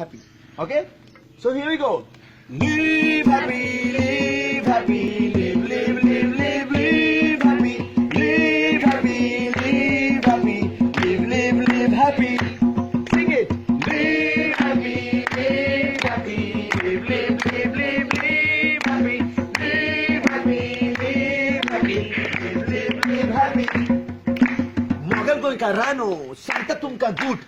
happy. Okay? So here we go. Live happy, live happy, live, live, live, live, live happy. Live happy, live happy, live, live, live happy. Sing it. Live happy, live happy, live, live, live, live, live happy. Live happy, live happy, live, live, live happy. Mughal गोंयकार रानो सांगता तुमकां दूट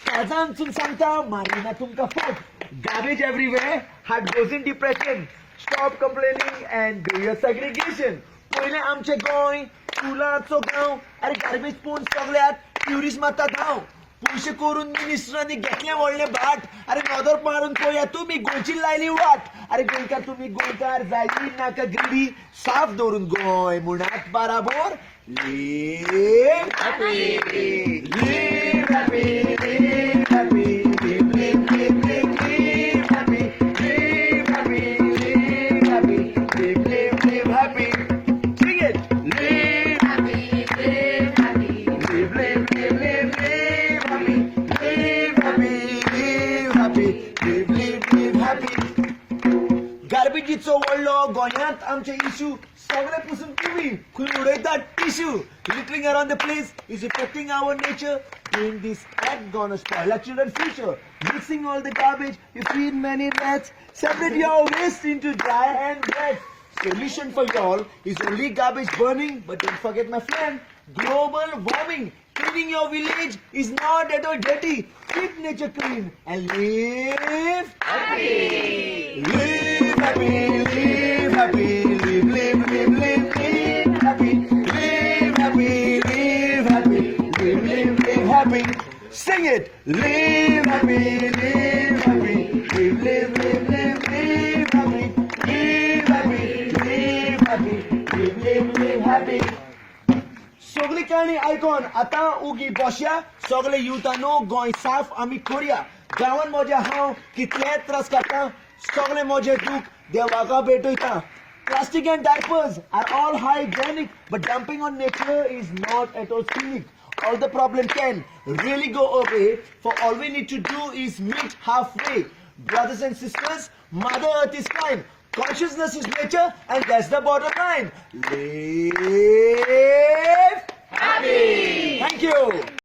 काळजांतसून सांगता Marina तुमकां फूट garbage everywhere heart goes in depression stop complaining and do your segregation पहिले आमचे गोंय फुलांचो गांव अरे गार्बेज पळोवन सगळ्याक ट्युरिस्ट मारता धांव पयशे करून मिनिस्टरांनी घेतले व्हडले भाट अरे नदर पारून पळया तुमी गोंयची लायली वाट अरे गोंयकार तुमी गोंयकार जायली नाका ग्रिडी साफ दवरून Goa मुणाक बाराबोर live happy, live happy, live happy, live, live, live, live, live happy, live happy, live happy, live, live, live happy. Sing it. Live happy, live happy, live, live, live, live, live happy, live happy, live happy, live, live, live happy. गार्बेजीचो व्हडलो गोंयांत आमचे issue सगळे पुसून तुमी खंय उडयतात tissue littering around the place is affecting our nature doing this act gonna spoil our children's future mixing all the garbage you feed many rats separate your waste into dry and wet solution for y'all is only garbage burning but don't forget my friend global warming cleaning your village is not at all dirty keep nature clean and live happy live happy live happy live live live live live happy live happy live happy live live live happy sing it live happy live happy live live live live live happy live happy live happy live live live happy सगळी काणी आयकोन आता उगी बसया सगळे युथानो गोंय साफ आमी करया गांवान म्हज्या हांव कितले त्रास काडटा सगळे म्हजे दूख देवाका भेटयता Plastic and diapers are all hygienic, but dumping on nature is not at all scenic. All the problem can really go away, for all we need to do is meet halfway. Brothers and sisters, Mother Earth is kind. Consciousness is nature, and that's the bottom line. Live happy! Thank you!